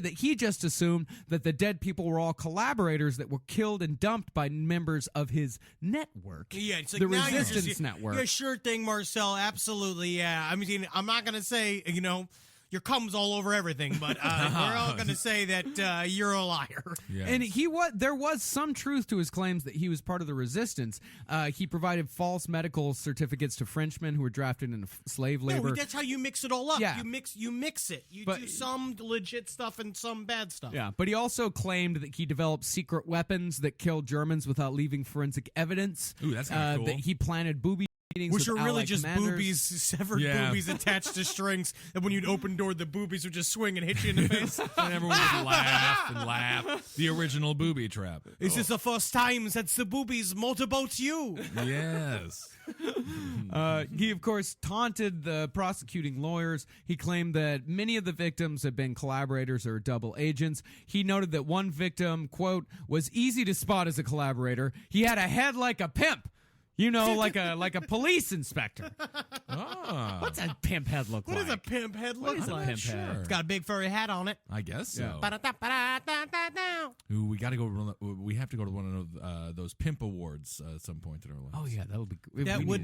that he just assumed that the dead people were all collaborators that were killed and dumped by members of his network. Yeah, it's like the now Resistance Network. Yeah, sure thing, Marcel. Absolutely, yeah. I mean, I'm not going to say, your cum's all over everything, but we're all going to say that you're a liar. Yes. And there was some truth to his claims that he was part of the resistance. He provided false medical certificates to Frenchmen who were drafted into slave labor. No, that's how you mix it all up. Yeah. You mix it. You do some legit stuff and some bad stuff. Yeah, but he also claimed that he developed secret weapons that killed Germans without leaving forensic evidence. Ooh, that's kind of cool. That he planted booby which are really just boobies, severed boobies attached to strings, and when you'd open door, the boobies would just swing and hit you in the face. And everyone would laugh and laugh. The original booby trap. Is this the first time that the boobies motorboat you? Yes. He, of course, taunted the prosecuting lawyers. He claimed that many of the victims had been collaborators or double agents. He noted that one victim, quote, was easy to spot as a collaborator. He had a head like a pimp. Like a police inspector. What's a pimp head look like? What does a pimp head look like? Pimp head? It's got a big furry hat on it. I guess so. Yeah. Ooh, we have to go to one of those pimp awards at some point in our lives. Oh yeah, that would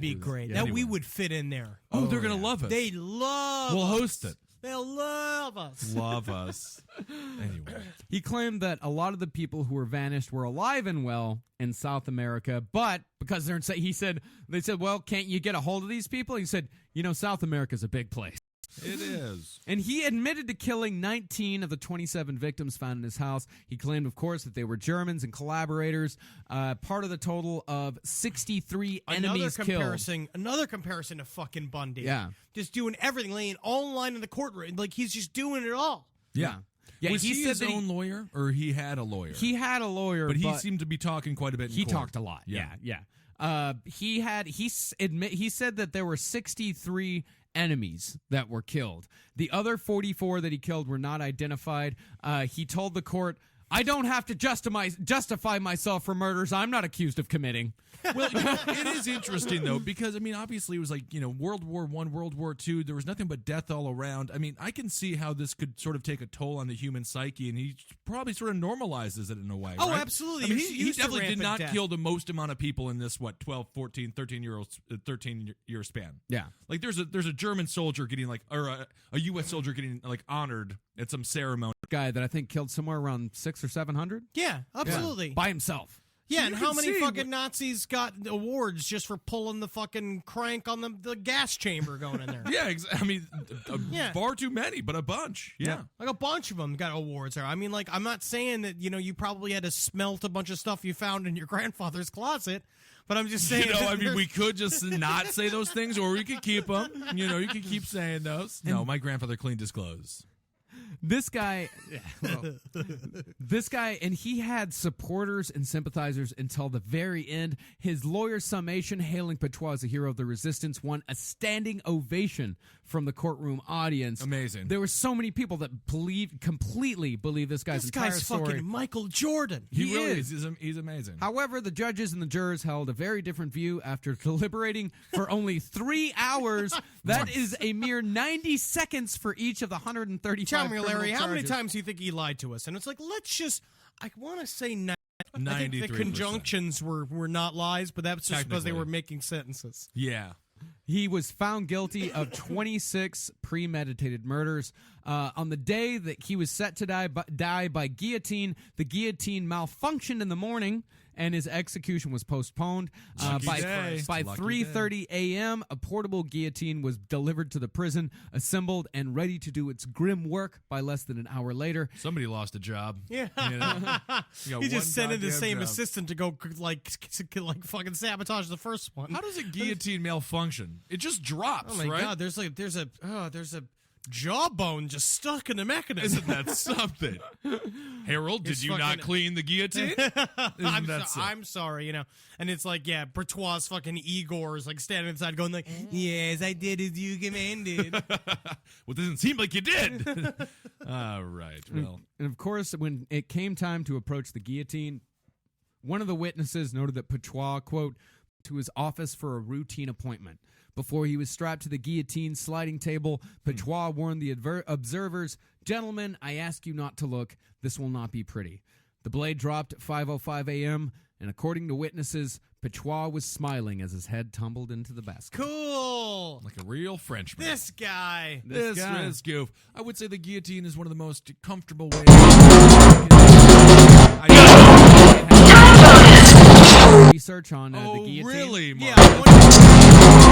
be great. Yeah, we would fit in there. Oh, they're gonna love us. They love. We'll us. host it. They'll love us. Love us. Anyway. He claimed that a lot of the people who were vanished were alive and well in South America, but because they said, well, can't you get a hold of these people? He said, South America's a big place. It is. And he admitted to killing 19 of the 27 victims found in his house. He claimed, of course, that they were Germans and collaborators, part of the total of 63 enemies killed. Another comparison to fucking Bundy. Yeah. Just doing everything, laying all in line in the courtroom. Like, he's just doing it all. Yeah. Yeah, was he his own lawyer, or he had a lawyer? He had a lawyer, but he seemed to be talking quite a bit. He talked a lot. Yeah. He said that there were 63 enemies that were killed. The other 44 that he killed were not identified. He told the court, I don't have to justify myself for murders I'm not accused of committing. Well, it is interesting, though, because, obviously it was like, World War I, World War II, there was nothing but death all around. I can see how this could sort of take a toll on the human psyche, and he probably sort of normalizes it in a way, Oh, right? absolutely. He definitely did not kill the most amount of people in this, 12, 14, 13-year span. Yeah. Like, there's a German soldier getting, or a U.S. soldier getting, honored at some ceremony. Guy that I think killed somewhere around 600 or 700? Yeah, absolutely. Yeah. By himself. Yeah, and how many fucking Nazis got awards just for pulling the fucking crank on the gas chamber going in there? Yeah, far too many, but a bunch. Yeah. Like a bunch of them got awards there. I'm not saying that, you probably had to smelt a bunch of stuff you found in your grandfather's closet, but I'm just saying. We could just not say those things, or we could keep them. You could keep saying those. No, my grandfather cleaned his clothes. This guy, and he had supporters and sympathizers until the very end. His lawyer's summation, hailing Patois as a hero of the resistance, won a standing ovation from the courtroom audience. Amazing. There were so many people that completely believe this guy's entire story. Fucking Michael Jordan. He really is. He's amazing. However, the judges and the jurors held a very different view after deliberating for only 3 hours. That is a mere 90 seconds for each of the 135 Tell me, Larry, how many charges. times do you think he lied to us? And it's like, I want to say 90. I think the 93%. Conjunctions were not lies, but that's just because they were making sentences. Yeah. He was found guilty of 26 premeditated murders. On the day that he was set to die by guillotine, the guillotine malfunctioned in the morning, and his execution was postponed. By 3:30 a.m., a portable guillotine was delivered to the prison, assembled, and ready to do its grim work by less than an hour later. Somebody lost a job. Yeah. He just sent in the same assistant to go fucking sabotage the first one. How does a guillotine malfunction? It just drops, right? Oh my God, there's a jawbone just stuck in the mechanism. Isn't that something? Harold, did you not clean the guillotine? I'm sorry, And it's like, Bertois fucking Igor's like standing inside going like, yes, I did as you commanded. Well, it doesn't seem like you did. All right, well. And of course, when it came time to approach the guillotine, one of the witnesses noted that Patois, quote, to his office for a routine appointment. Before he was strapped to the guillotine sliding table, Patois warned the observers Gentlemen, I ask you not to look. This will not be pretty. The blade dropped at 5:05 a.m., and according to witnesses, Petois was smiling as his head tumbled into the basket. Cool. Like a real Frenchman. This guy. This guy. is goof. I would say the guillotine is one of the most comfortable ways. Research on the guillotine. Really? Mark? Yeah.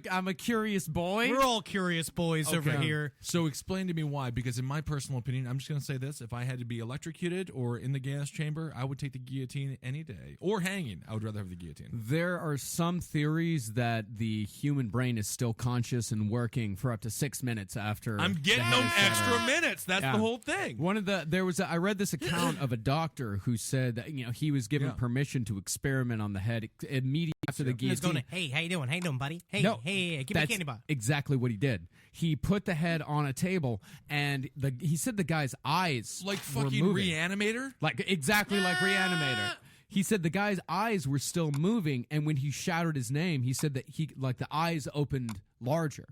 I'm a curious boy. We're all curious boys over Okay. here. So explain to me why, because in my personal opinion, I'm just going to say this. If I had to be electrocuted or in the gas chamber, I would take the guillotine any day. Or hanging. I would rather have the guillotine. There are some theories that the human brain is still conscious and working for up to 6 minutes after. I'm getting the them head is extra severed. minutes. That's Yeah. the whole thing. I read this account of a doctor who said that he was given Yeah. permission to experiment on the head immediately after the He was guillotine. going, hey, how you doing? How you doing, buddy? Hey, No, hey, give me a that's candy bar. exactly what he did. He put the head on a table, and he said the guy's eyes Like were fucking moving. Reanimator? Exactly like Reanimator. He said the guy's eyes were still moving, and when he shouted his name, he said that the eyes opened larger.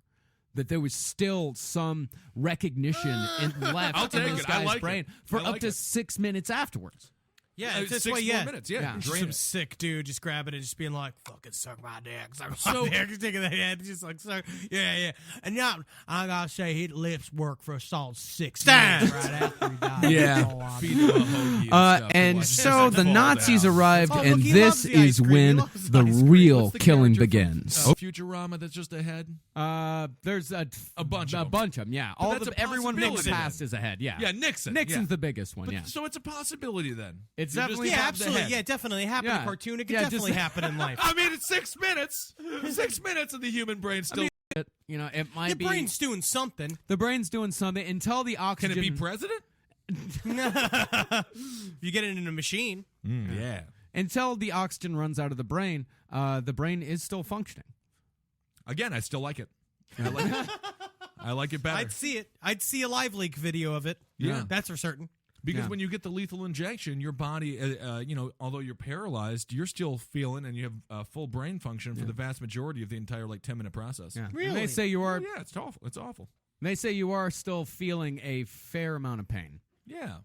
That there was still some recognition left I'll in take this it. I guy's like it. brain for I up like to it. 6 minutes afterwards. Yeah, it's this 6 way, more yeah. minutes. Yeah. Yeah. Just Drain some it. sick dude just grabbing it, just being like, "Fucking suck my dick, suck my So- dick." Just taking that head, just like, suck. Yeah. And now I gotta say, his lips work for a solid 6 times right after he died. Yeah. Oh, I- Feed him a hoagie and stuff. And Watch so this the fall Nazis down. arrived, Oh, look, and he this loves the ice is cream. He when loves the ice cream. real What's the killing character begins. from, Futurama that's just a head? There's a bunch of a them. bunch of them. Yeah, But that's a everyone from the possibility past is ahead. Yeah, Yeah, Nixon. Nixon's yeah. the biggest one. But, Yeah, So it's a possibility then. It's You just definitely- Yeah, have the absolutely. head. Yeah, definitely. It happened in Yeah. a cartoon. It could Yeah, just- definitely happen in life. I mean, it's 6 minutes. 6 minutes of the human brain still. it might Your be brain's doing something. the brain's doing something until the Can oxygen. it be president? You get it in a machine. Yeah. Until the oxygen runs out of the brain is still functioning. Again, I still like it. I like it. I like it better. I'd see it. I'd see a live leak video of it. Yeah. That's for certain. Because Yeah. when you get the lethal injection, your body, although you're paralyzed, you're still feeling and you have full brain function for the vast majority of the entire 10-minute process. Yeah. And Really? they say you are. Yeah, it's awful. It's awful. They say you are still feeling a fair amount of pain. Yeah.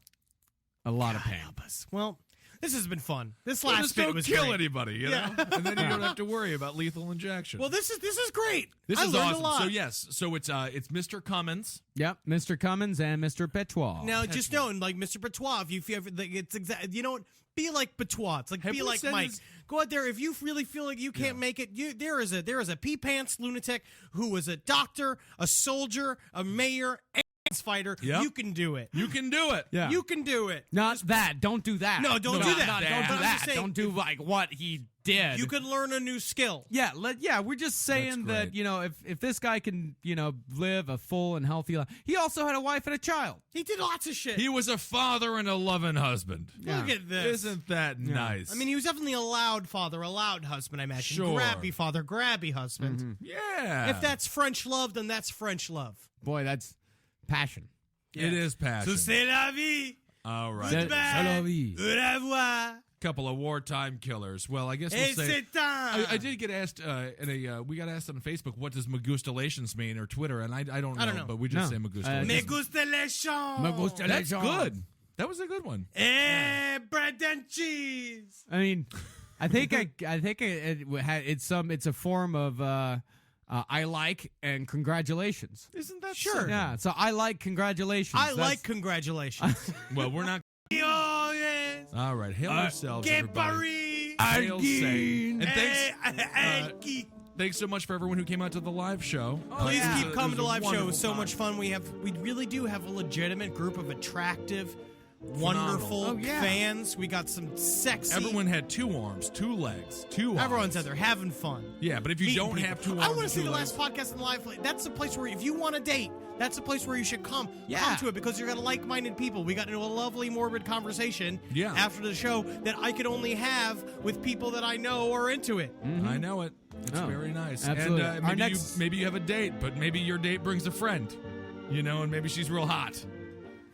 A lot of God pain. help us. Well, this has been fun. This Well, last just bit don't was kill great. anybody, you know? And then you don't have to worry about lethal injection. Well, this is great. this I is learned awesome. a lot. So yes, so it's Mr. Cummins. Yep, Mr. Cummins and Mr. Petois. Now, just knowing, like Mr. Petois, if you ever, like, it's exact. You know what? Be like Petois. It's like Have be we like said Mike. this- Go out there if you really feel like you can't make it. There is a pee pants lunatic who was a doctor, a soldier, a mayor, and a fighter. Yep. You can do it. You can do it. Yeah. You can do it. Not that. Don't do that. No, don't do that. Don't But do I'm that. just saying, Don't do like what he did. You could learn a new skill. Yeah, we're just saying That's that, if this guy can, live a full and healthy life. He also had a wife and a child. He did lots of shit. He was a father and a loving husband. Look at this. Isn't that nice? I mean, he was definitely a loud father, a loud husband, I imagine. Sure. Grabby father, grabby husband. yeah. If that's French love, then that's French love. Boy, that's passion. It is passion. So c'est la vie. All right. C'est la Goodbye. vie. Au revoir. Couple of wartime killers. Well, I guess we'll Et say. c'est temps. I did get asked we got asked on Facebook, what does magustalations mean, or Twitter, and I don't know, I don't know. but we just No. say magustalations. Me gusta les champs. Me gusta That's les good. That was a good one. Bread and cheese. I mean, I think it's a form of I like and congratulations. Isn't that Sure. something? Yeah, so I like congratulations. I That's- like congratulations. Well, we're not. Oh, yes. All right. Hail yourselves, Que everybody. Paris. Hail safe. And thanks. thanks so much for everyone who came out to the live show. Please It was keep a- coming it to was a live shows. wonderful So time. much fun. We really do have a legitimate group of attractive, wonderful Oh, yeah. fans. We got some sexy. Everyone had 2 arms, 2 legs, 2 arms. Everyone's out there having fun. Yeah, but if you Meeting don't people. have 2 arms, I want to see 2 the legs, last podcast in the live. That's the place where if you want to date, that's the place where you should come. Yeah. Come to it because you're gonna like-minded people. We got into a lovely, morbid conversation Yeah. after the show that I could only have with people that I know are into it. I know it. It's Oh, very nice. absolutely. And Our maybe next- maybe you have a date, but maybe your date brings a friend, and maybe she's real hot.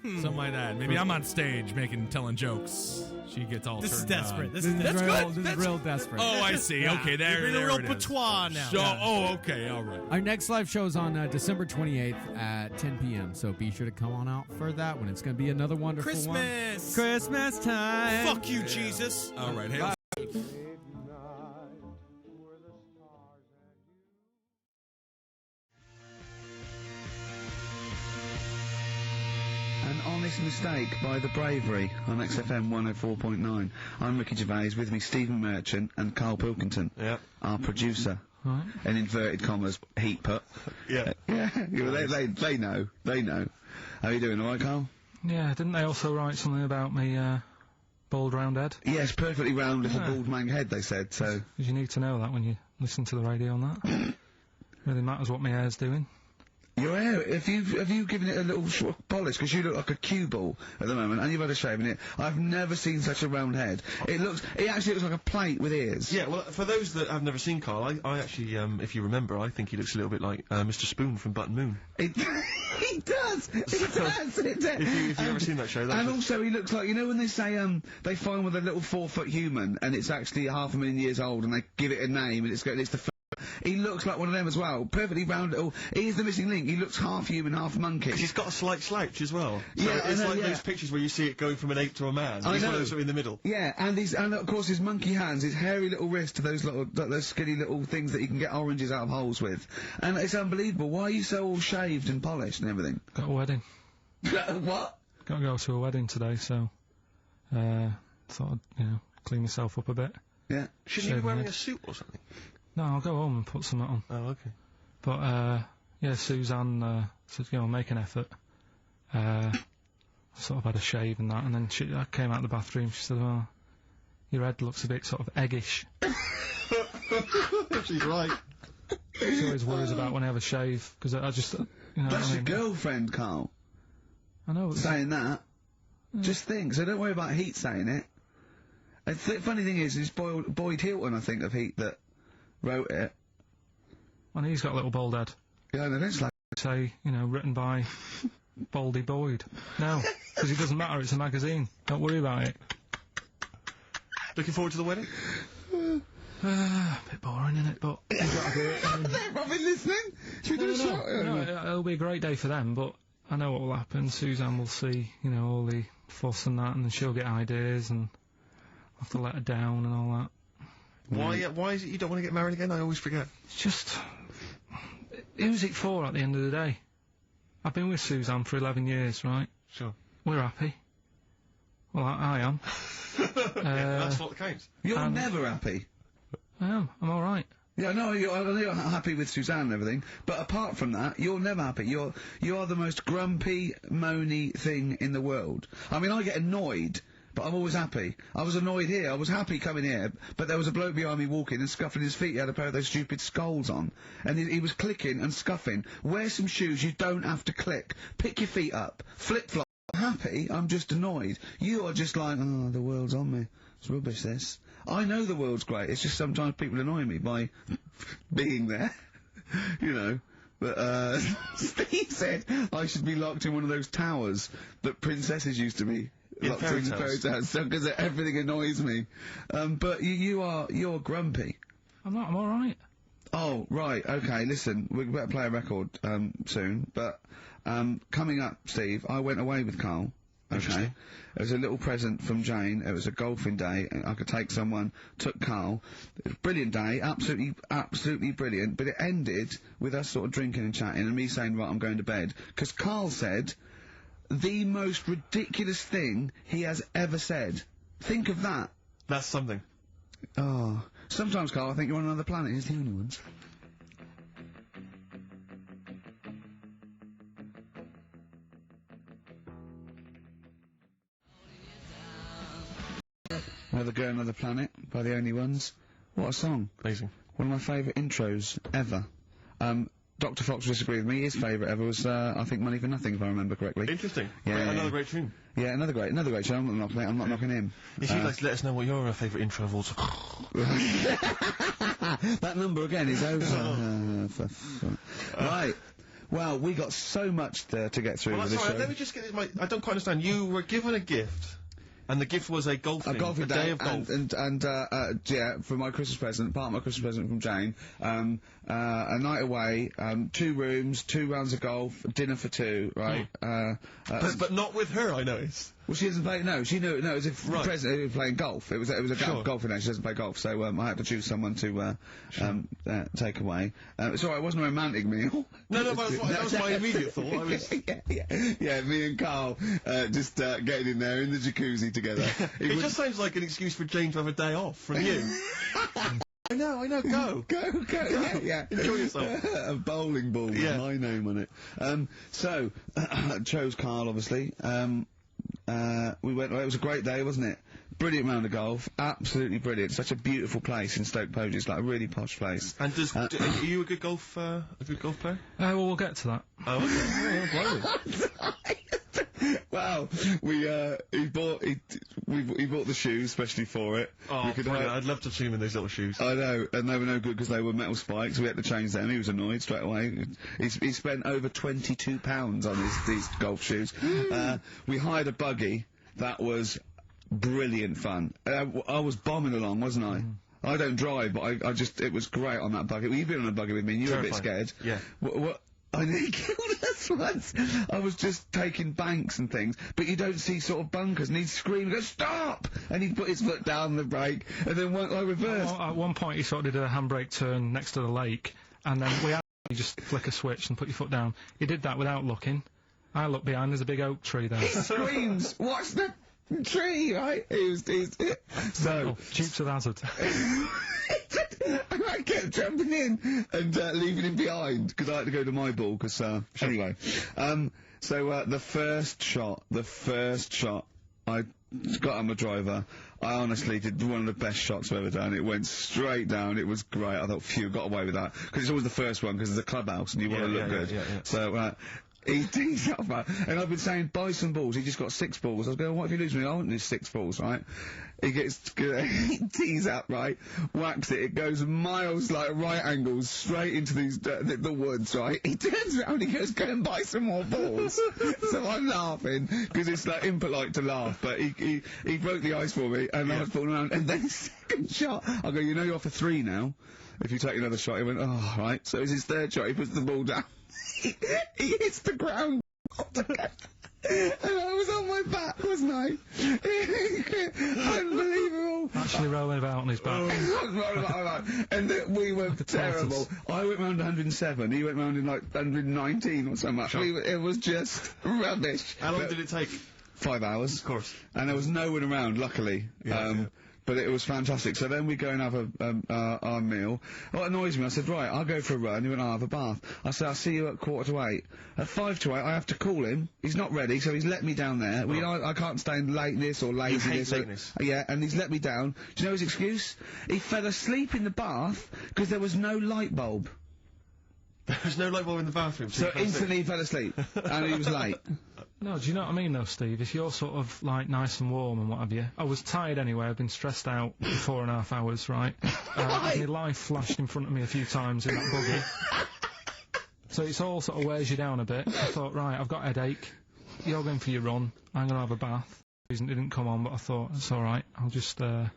Something like that. Maybe I'm on stage telling jokes. She gets all This is turned desperate. on. This is This good. is real desperate. Oh, I see. Okay, there You're being a real it is. patois now. So, oh, okay, all right. Our next live show is on December 28th at 10 p.m. So be sure to come on out for that when it's going to be another wonderful Christmas. one. Christmas time. Fuck you, Jesus. All right, hey. An Honest Mistake by The Bravery on XFM 104.9. I'm Ricky Gervais, with me Stephen Merchant and Carl Pilkington, our producer. Right. In inverted commas, heat put. Yeah. They know. How are you doing, alright, Carl? Yeah, didn't they also write something about me, bald round head? Yes, perfectly round little bald man head, they said, so... Because you need to know that when you listen to the radio and that. Really matters what my hair's doing. Your hair, have you given it a little polish? Because you look like a cue ball at the moment, and you've had a shave in it. I've never seen such a round head. It actually looks like a plate with ears. Yeah, well, for those that have never seen Carl, I actually, if you remember, I think he looks a little bit like Mr. Spoon from Button Moon. He does! If you've ever seen that show, that's and also he looks like, you know when they say, they find with a little 4-foot human, and it's actually 500,000 years old, and they give it a name, and it's the he looks like one of them as well. Perfectly round little... He's the missing link. He looks half human, half monkey. Because he's got a slight slouch as well. So yeah, it's like those pictures where you see it going from an ape to a man. He's one of those in the middle. Yeah, and of course his monkey hands, his hairy little wrist to those skinny little things that you can get oranges out of holes with. And it's unbelievable. Why are you so all shaved and polished and everything? Got a wedding. What? Got to go to a wedding today, so, thought I'd, clean myself up a bit. Yeah. Shouldn't you be wearing a suit or something? No, I'll go home and put something on. Oh, okay. But, yeah, Suzanne, said, make an effort. Sort of had a shave and that, and then I came out of the bathroom, she said, well, your head looks a bit sort of eggish. She's right. She always worries about when I have a shave, because I just, That's your girlfriend, Carl. I know. Saying that. Yeah. Just think, so don't worry about Heat saying it. The funny thing is, it's Boyd Hilton, I think, of Heat that wrote it. And he's got a little bald head. Yeah, no, that's like... Say, written by Baldy Boyd. No, because it doesn't matter, it's a magazine. Don't worry about it. Looking forward to the wedding? A bit boring, innit, but... You've got to do it. They've probably listening! Should we do a shot? No, it'll be a great day for them, but I know what will happen. Suzanne will see, all the fuss and that, and then she'll get ideas, and I'll have to let her down and all that. Why is it you don't want to get married again? I always forget. It's just... Who's it for at the end of the day? I've been with Suzanne for 11 years, right? Sure. We're happy. Well, I am. That's what counts. You're never happy. I am. I'm alright. Yeah, no, I know you're happy with Suzanne and everything, but apart from that, you're never happy. You are the most grumpy, moany thing in the world. I mean, I get annoyed, but I'm always happy. I was annoyed here. I was happy coming here, but there was a bloke behind me walking and scuffing his feet. He had a pair of those stupid skulls on, and he was clicking and scuffing. Wear some shoes. You don't have to click. Pick your feet up. Flip-flop. I'm happy. I'm just annoyed. You are just like, oh, the world's on me. It's rubbish, this. I know the world's great. It's just sometimes people annoy me by being there. But, Steve said I should be locked in one of those towers that princesses used to be. In fairy tales. Because everything annoys me. But you're grumpy. I'm not, I'm alright. Oh, right, okay, listen, we better play a record, soon, but, coming up, Steve, I went away with Carl. Okay. It was a little present from Jane. It was a golfing day. I could take someone. Took Carl. It was a brilliant day. Absolutely brilliant. But it ended with us sort of drinking and chatting and me saying, right, I'm going to bed. Because Carl said the most ridiculous thing he has ever said. Think of that. That's something. Oh. Sometimes, Carl, I think you're on another planet. He's the only ones. Another Girl, Another Planet by The Only Ones. What a song. Amazing. One of my favourite intros ever. Dr. Fox disagreed with me. His favourite ever was, I think, Money for Nothing, if I remember correctly. Interesting. Yeah, another great tune. Yeah, another great tune. I'm not knocking him. If you'd like to let us know what your favourite intro of all time. That number again is over. Right. Well, we got so much to get through Well, with this sorry, show. let me just get this. I don't quite understand. You were given a gift, and the gift was a golfing day of golf. and yeah, for my Christmas present, part of my Christmas present from Jane, a night away, 2 rooms, 2 rounds of golf, dinner for 2, right? But not with her, I noticed. Well, she doesn't play. No, she knew. No, it was a Right. present. It was playing golf. It was a Sure. golfing day. She doesn't play golf, so I had to choose someone to take away. It's all right. It wasn't a romantic meal. No, but that was my immediate thought. I was. yeah. Me and Carl just getting in there in the jacuzzi together. It just sounds like an excuse for Jane to have a day off from you. I know. Go. Go. Yeah. Enjoy yourself. A bowling ball with my name on it. So, chose Carl, obviously. We went, it was a great day, wasn't it? Brilliant round of golf. Absolutely brilliant. Such a beautiful place in Stoke Poges, like a really posh place. And are you a good golf player? Well, we'll get to that. Oh, okay. Well, he bought the shoes especially for it. Oh, I'd love to see him in those little shoes. I know, and they were no good because they were metal spikes. We had to change them. He was annoyed straight away. He spent over £22 on these golf shoes. We hired a buggy that was brilliant fun. I was bombing along, wasn't I? I don't drive, but it was great on that buggy. Well, you've been on a buggy with me, and you were a bit scared. Yeah. What? I nearly killed us once. I was just taking banks and things, but you don't see sort of bunkers, and he'd scream and go, "Stop!" And he'd put his foot down the brake, and then I reversed. At one point, he sort of did a handbrake turn next to the lake, and then we had you just flick a switch and put your foot down. He did that without looking. I looked behind, there's a big oak tree there. He screams, "Watch the tree!" Right? So Dukes of Hazzard. I kept jumping in and leaving him behind because I had to go to my ball. Because anyway, so the first shot, I got on my driver. I honestly did one of the best shots I've ever done. It went straight down. It was great. I thought, phew, got away with that because it's always the first one because it's a clubhouse and you want to look good. Yeah. So. He tees up, and I've been saying, buy some balls. He just got 6 balls. I was going, what if you lose me? I want these 6 balls, right? He he tees up, right? Whacks it. It goes miles, like right angles, straight into the woods, right? He turns around, he goes, go and buy some more balls. So I'm laughing, because it's like impolite to laugh, but he broke the ice for me, and I was falling around, and then second shot, I go, you know you're off for 3 now. If you take another shot, he went, oh, right. So it's his 3rd shot, he puts the ball down. He hits the ground. And I was on my back, wasn't I? Unbelievable. Actually rolling about on his back. And we were terrible. I went round 107, he went round in like 119 or something. Sure. It was just rubbish. How long did it take? 5 hours. Of course. And there was no one around, luckily. But it was fantastic. So then we go and have our meal. What annoys me, I said, right, I'll go for a run. He went, I'll have a bath. I said, I'll see you at 7:45. At 7:55, I have to call him. He's not ready, so he's let me down there. I can't stand lateness or laziness. You hate lateness. Yeah, and he's let me down. Do you know his excuse? He fell asleep in the bath because there was no light bulb. There was no light bulb in the bathroom. So instantly he fell asleep. And he was late. No, do you know what I mean though, Steve? If you're sort of, like, nice and warm and what have you. I was tired anyway, I've been stressed out for 4.5 hours, right? My life flashed in front of me a few times in that buggy. So it's all sort of wears you down a bit. I thought, right, I've got a headache. You're going for your run. I'm going to have a bath. It didn't come on, but I thought, it's alright. I'll just, doesn't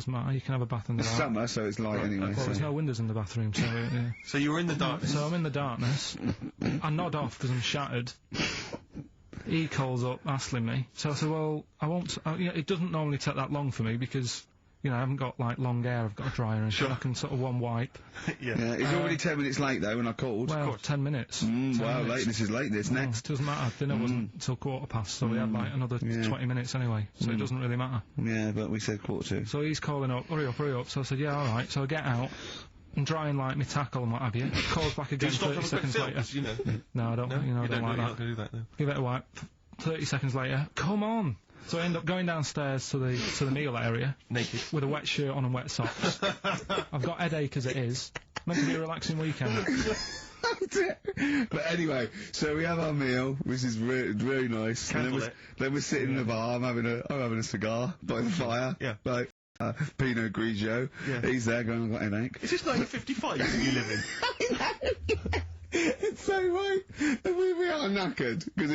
matter. You can have a bath in the It's dark. summer, so it's light anyway. Well, there's no windows in the bathroom, so, yeah. So you were in the darkness. So I'm in the darkness. I nod off because I'm shattered. He calls up, asking me. So I said, well, I won't... it doesn't normally take that long for me because, I haven't got, like, long hair. I've got a dryer and shit. I can sort of one wipe. Yeah. He's already 10 minutes late, though, when I called. Well, 10 minutes. 10 wow, minutes. lateness is lateness. Next. Doesn't matter. Dinner wasn't until 7:15, so we had, like, another 20 minutes anyway. So it doesn't really matter. Yeah, but we said 7:45. So he's calling up, hurry up. So I said, yeah, alright. So I get out. And drying like my tackle and what have you. Calls back again 30 seconds later. No, I don't. I don't like that. You're not going to do that, no. Give it a wipe. 30 seconds later, come on. So I end up going downstairs to the meal area. Naked. With a wet shirt on and wet socks. I've got headache as it is. Meant to be a relaxing weekend. But anyway, so we have our meal, which is really nice. And then we're sitting in the bar. I'm having a cigar by the fire. Yeah. Like Pinot Grigio. Yeah. He's there going, I've got a headache. Is this 1955 that you live in? So we are knackered because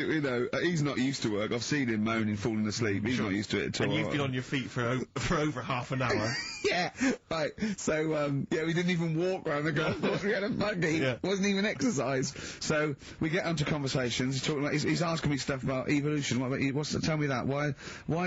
he's not used to work. I've seen him moaning, falling asleep. He's not used to it at all. And you've been on your feet for over half an hour. Yeah, right. So we didn't even walk around the golf course. We had a buggy. Yeah. Wasn't even exercise. So we get onto conversations. He's talking like he's asking me stuff about evolution. Tell me that. Why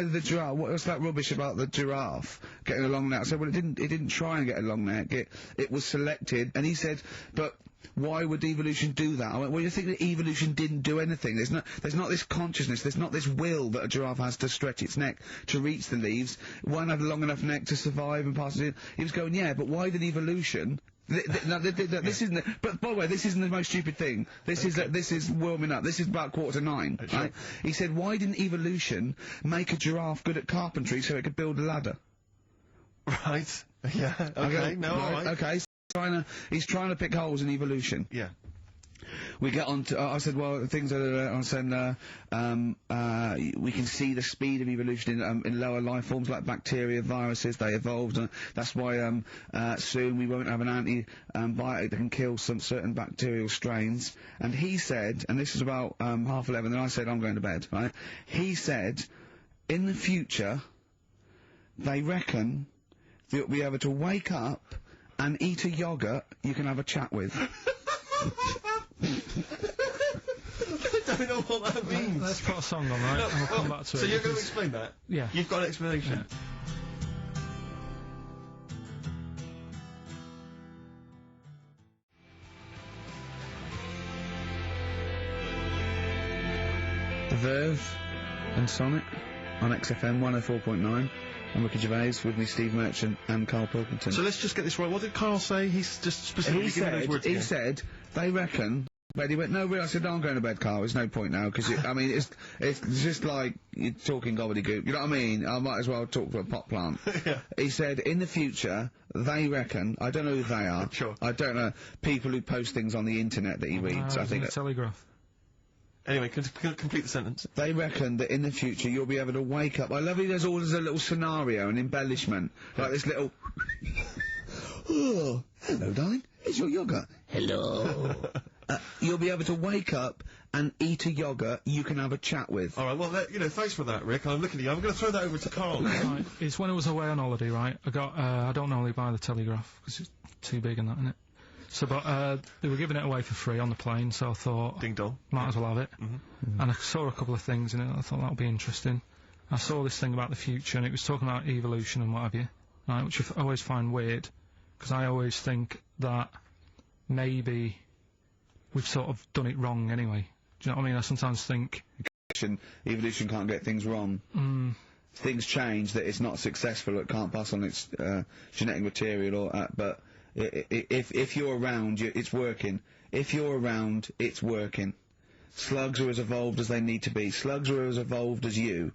the giraffe? What's that rubbish about the giraffe getting a long neck? I said, well, it didn't try and get a long neck. It was selected. And he said, but why would evolution do that? I went, well, you think that evolution didn't do anything? There's not this consciousness, there's not this will that a giraffe has to stretch its neck to reach the leaves. It won't have a long enough neck to survive and pass it in. He was going, yeah, but why did evolution... this isn't. But by the way, this isn't the most stupid thing. This is warming up. This is about 8:45. Right? He said, why didn't evolution make a giraffe good at carpentry so it could build a ladder? Right. Yeah. Okay. All right. Okay. He's trying to pick holes in evolution. Yeah. We get on to, I said, well, things that I said, we can see the speed of evolution in lower life forms like bacteria, viruses, they evolved, and that's why, soon we won't have an antibiotic that can kill some certain bacterial strains. And he said, and this is about, 11:30, and I said, I'm going to bed, right? He said, in the future, they reckon that you'll be able to wake up and eat a yogurt you can have a chat with. I don't know what that means. Let's put a song on, right? And we'll come back to it. So you're going to explain that? Yeah. You've got an explanation? The Verve and Sonic on XFM 104.9. I'm Ricky Gervais, with me Steve Merchant and Carl Pilkington. So let's just get this right. What did Carl say? He's just specifically giving those words again. He said, they reckon... But he went, no, really? I said, no, I'm going to bed, Carl. There's no point now, because, I mean, it's just like you're talking gobbledygook. You know what I mean? I might as well talk to a pot plant. Yeah. He said, in the future, they reckon, I don't know who they are. Sure. I don't know, people who post things on the internet that he reads, I think. The Telegraph. Anyway, complete the sentence. They reckon that in the future you'll be able to wake up. I love it. There's always a little scenario, an embellishment, like this little. Oh, hello, darling. It's your yogurt. Hello. You'll be able to wake up and eat a yogurt you can have a chat with. All right. Well, thanks for that, Rick. I'm looking at you. I'm going to throw that over to Carl. Right, it's when I was away on holiday, right? I don't normally buy the Telegraph because it's too big and that, isn't it? So, but they were giving it away for free on the plane, so I thought, ding dong, might as well have it. And I saw a couple of things in it. I thought that would be interesting. I saw this thing about the future, and it was talking about evolution and what have you, right? Which I always find weird, because I always think that maybe we've sort of done it wrong anyway. Do you know what I mean? I sometimes think evolution can't get things wrong. Things change, that it's not successful, it can't pass on its genetic material, but if you're around, it's working. If you're around, it's working. Slugs are as evolved as they need to be. Slugs are as evolved as you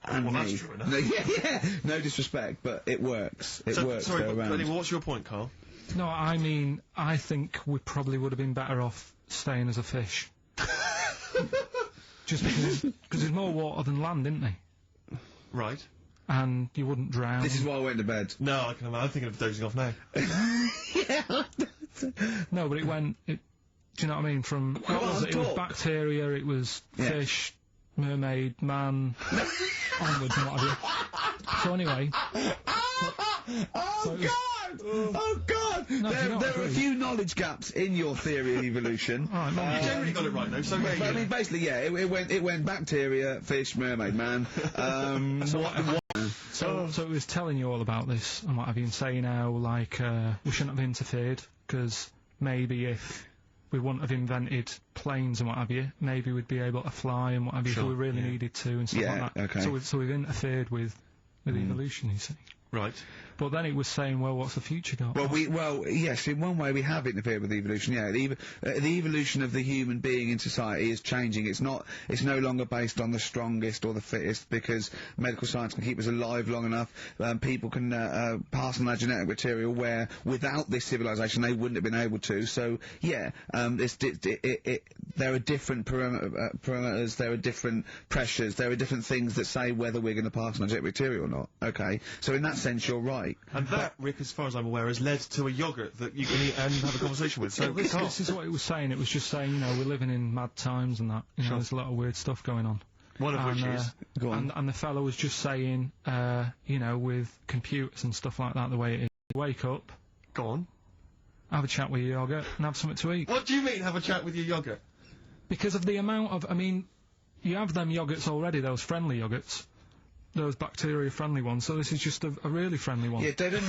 and me. That's true enough. No, yeah. No disrespect, but it works. It works. Sorry, they're around. Anyway, what's your point, Carl? No, I mean, I think we probably would have been better off staying as a fish. Just because there's more water than land, isn't there? Right. And you wouldn't drown. This is why I went to bed. No, I'm thinking of dozing off now. Yeah. No, but it went... do you know what I mean? From... What was it? It was bacteria, it was fish, mermaid, man, onwards and what have you. So anyway... Oh God! No, there are a few knowledge gaps in your theory of evolution. You generally got it right though. So I mean, basically, yeah, it went bacteria, fish, mermaid, man. So it was telling you all about this and what have you, and saying how like we shouldn't have interfered because maybe if we wouldn't have invented planes and what have you, maybe we'd be able to fly and what have you if we really needed to and stuff like that. Okay. So we've interfered with evolution, you see. Right. But then it was saying, well, what's the future got? Well, yes, in one way we have interfered with evolution, yeah. The evolution of the human being in society is changing. It's no longer based on the strongest or the fittest, because medical science can keep us alive long enough. People can pass on their genetic material where without this civilization they wouldn't have been able to. So, yeah, there are different parameters, there are different pressures, there are different things that say whether we're going to pass on our genetic material or not. Okay, so in that sense, you're right. And that, Rick, as far as I'm aware, has led to a yogurt that you can eat and have a conversation with. So, This is what it was saying. It was just saying, you know, we're living in mad times and that. You know, there's a lot of weird stuff going on. one of which is... Go on. And the fellow was just saying, you know, with computers and stuff like that, the way it is, you wake up, Go on. have a chat with your yogurt, and have something to eat. What do you mean, have a chat with your yogurt? Because of the amount of, I mean, you have them yogurts already, those friendly yogurts, those bacteria-friendly ones, so this is just a really friendly one. Yeah, they don't...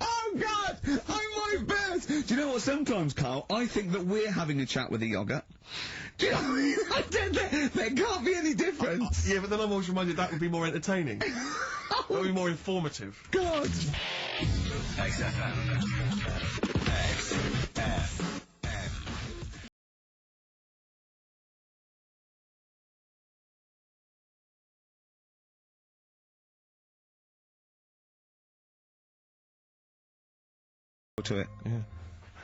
Oh, God! I might burst! Do you know what, sometimes, Carl, I think that we're having a chat with a yogurt. Do you know what I mean? There can't be any difference. Yeah, but then I'm always reminded that would be more entertaining. That would be more informative. God! XFM. XFM. To it. Yeah.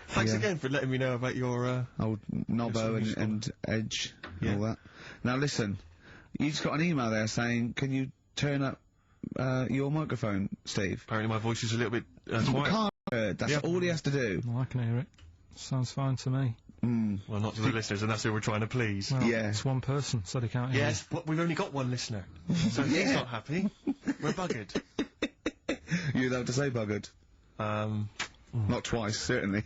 Thanks Yeah. again for letting me know about your, Old Nobbo and Edge and all that. Now listen, you just got an email there saying, can you turn up your microphone, Steve? Apparently my voice is a little bit, quiet. Can't heard. That's Yeah. all he has to do. Well, I can hear it. Sounds fine to me. Well, not to the listeners, and that's who we're trying to please. Well, Yeah. it's one person, said he can't hear Yes, but we've only got one listener. So if he's not happy, we're buggered. You'd have to say buggered. Not twice, certainly.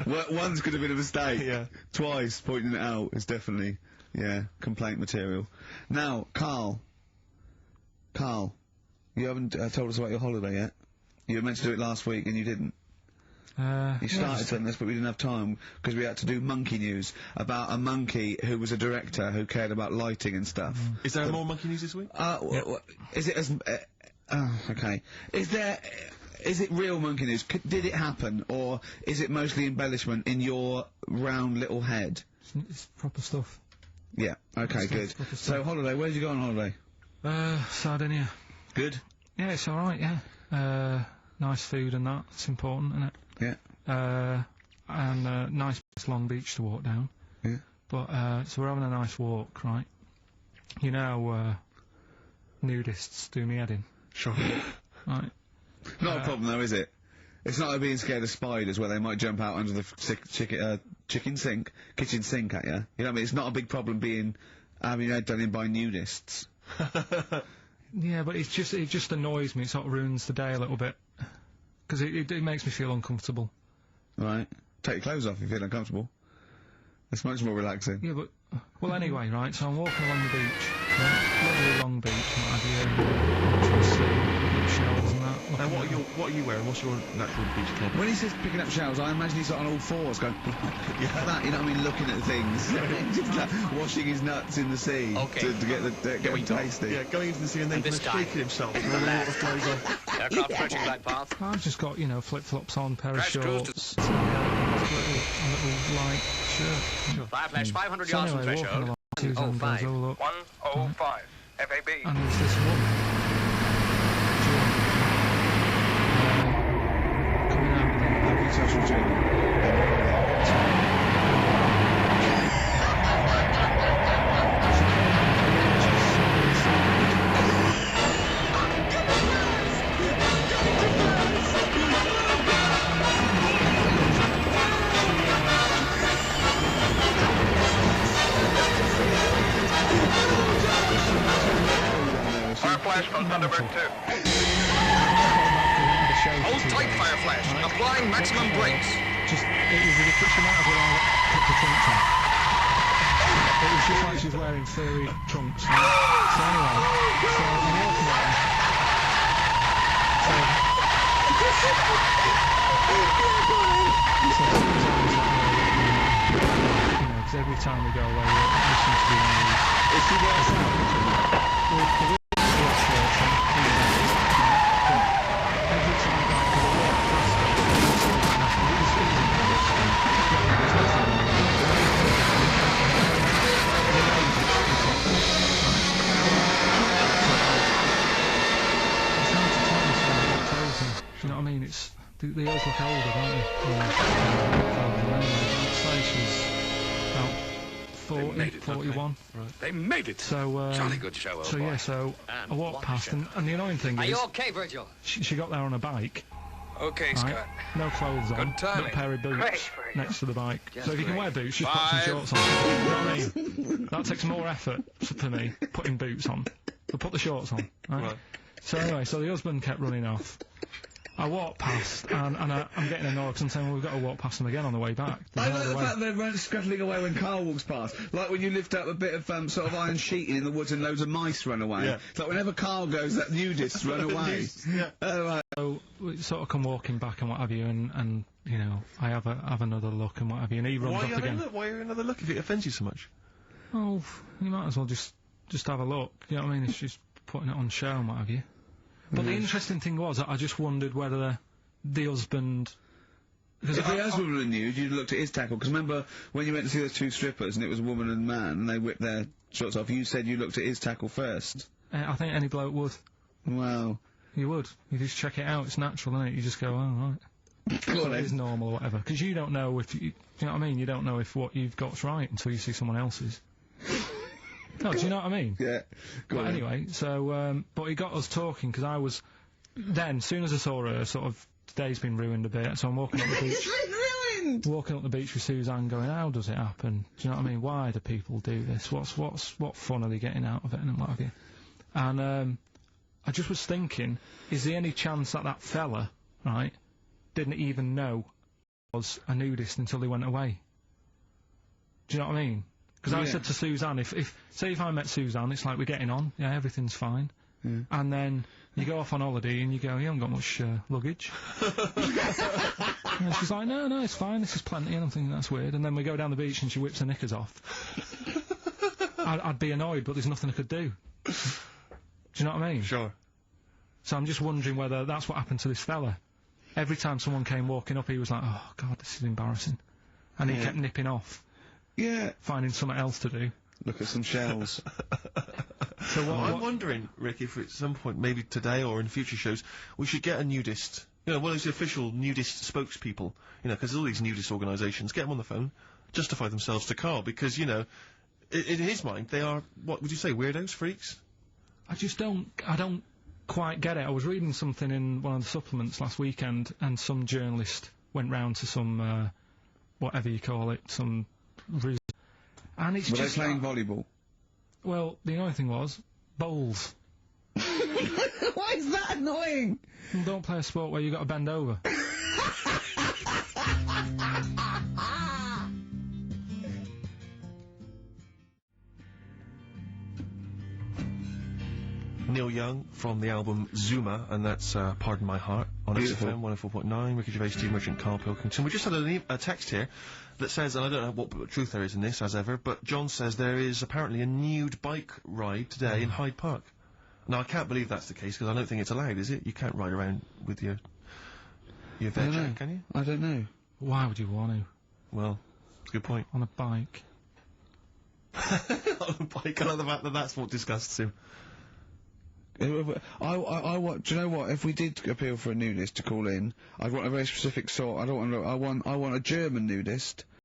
One's could have been a mistake. Yeah. Twice, pointing it out is definitely, yeah, complaint material. Now, Carl, you haven't told us about your holiday yet. You were meant to do it last week and you didn't. You started on this, but we didn't have time because we had to do monkey news about a monkey who was a director who cared about lighting and stuff. Is there more monkey news this week? Is it as? Okay. Is it real monkey news? Did it happen, or is it mostly embellishment in your round little head? It's proper stuff. Yeah. Okay. Good. So holiday. Where did you go on holiday? Sardinia. Good. Yeah, it's alright, yeah. Nice food and that, it's important, isn't it? Yeah. And nice long beach to walk down. Yeah. But, so we're having a nice walk, right? You know, nudists do me head in. Sure. Right. Not a problem though, is it? It's not like being scared of spiders where they might jump out under the kitchen sink at you. You know what I mean? It's not a big problem having your head done in by nudists. Yeah, but it just annoys me, it sort of ruins the day a little bit. Because it makes me feel uncomfortable. Right. Take your clothes off if you feel uncomfortable. It's much more relaxing. Yeah, but... Well, anyway, right, so I'm walking along the beach, right? Lovely long beach, and what have you, sea, shells and that. Now, what are you wearing? What's your natural beach club? When he says picking up shells, I imagine he's on all fours going like that, you know what I mean, looking at things. Just like washing his nuts in the sea to get them tasty. Yeah, going into the sea and then this time. shaking himself. And all the water flows off. Aircraft approaching glide path. I've just got, you know, flip-flops on, pair of Crash cruise shorts, a little light shirt. Fireflash 500 So yards from anyway, walking threshold. along, Suzanne goes, oh look, 105. FAB. and there's this woman coming out of the Agricultural journey. Fireflash from Thunderbird 2. Hold tight, Fireflash. Applying maximum brakes. Just, it was a picture out of where I put the trunks on. It was just like she was wearing furry trunks. Right? So anyway, so I'm walking around. Because every time we go away, we listen to the news. Is she there? Every time I walk past you know what I mean? It's they always look older, don't they? Yeah. I'd say she's about 40, made it, 41. They made it. So, Jolly good show, old so boy. yeah, so I walked past, and the annoying thing Are is, you okay, Virgil? she got there on a bike, Okay, right? Scott. No clothes on, Good little timing. pair of boots Great for you. next to the bike. Just So if you can great. wear boots, just put some 5. shorts on. You know what I mean? That takes more effort for me, putting boots on. But put the shorts on, right? So anyway, so the husband kept running off. I walked past, and I'm getting annoyed because I'm saying, well, we've got to walk past them again on the way back. There's I no like other the way. fact they're scuttling away when Carl walks past. Like when you lift up a bit of sort of iron sheeting in the woods and loads of mice run away. Yeah. It's like whenever Carl goes, that nudists run away. Oh, right. So we sort of come walking back and what have you, and you know, I have another look and what have you, and he runs Why are off you having again. a look? Why are you another look if it offends you so much? Oh, you might as well just have a look. You know what I mean? It's just putting it on show and what have you. But the interesting thing was, I just wondered whether the husband. Because If the husband were nude, you'd looked at his tackle. Because remember when you went to see those two strippers and it was a woman and man and they whipped their shorts off, you said you looked at his tackle first. I think any bloke would. Wow. You would. You just check it out. It's natural, isn't it? You just go, oh, right. Go on It is then. normal or whatever. Because you don't know if you know what I mean? You don't know if what you've got's right until you see someone else's. No, do you know what I mean? Yeah. Go But on then. anyway, so, but he got us talking, because I was, then, as soon as I saw her, sort of, today's been ruined a bit, so I'm walking up the beach. Ruined! Walking up the beach with Suzanne going, how does it happen? Do you know what I mean? Why do people do this? What fun are they getting out of it and what have you? And, I just was thinking, is there any chance that fella, right, didn't even know was a nudist until they went away? Do you know what I mean? Because I Yeah. said to Suzanne, say if I met Suzanne, it's like we're getting on, yeah, everything's fine. Yeah. And then you go off on holiday and you go, you haven't got much luggage. And she's like, no, it's fine, this is plenty. And I'm thinking, that's weird. And then we go down the beach and she whips her knickers off. I'd be annoyed, but there's nothing I could do. Do you know what I mean? Sure. So I'm just wondering whether that's what happened to this fella. Every time someone came walking up, he was like, oh, God, this is embarrassing. And he kept nipping off, Yeah. finding something else to do. Look at some shells. So I'm wondering, Rick, if at some point, maybe today or in future shows, we should get a nudist. You know, one of those official nudist spokespeople. You know, because all these nudist organisations, get them on the phone, justify themselves to Carl, because, you know, in his mind, they are, what would you say, weirdos, freaks? I don't quite get it. I was reading something in one of the supplements last weekend, and some journalist went round to some, whatever you call it, some and it's Were they just playing volleyball? well, the annoying thing was bowls. Why is that annoying? Well, don't play a sport where you got to bend over. Neil Young from the album Zuma, and that's Pardon My Heart on Beautiful. XFM 104.9, Ricky Gervais, Steve Merchant, Carl Pilkington. We just had a text here that says, and I don't know what truth there is in this, as ever, but John says there is apparently a nude bike ride today in Hyde Park. Now, I can't believe that's the case, because I don't think it's allowed, is it? You can't ride around with your I veg don't know. jack, can you? I don't know. Why would you want to Well, it's a good point. on a bike? On a bike, I like the fact that that's what disgusts him. I want. Do you know what? If we did appeal for a nudist to call in, I'd want a very specific sort. I don't want. I want a German nudist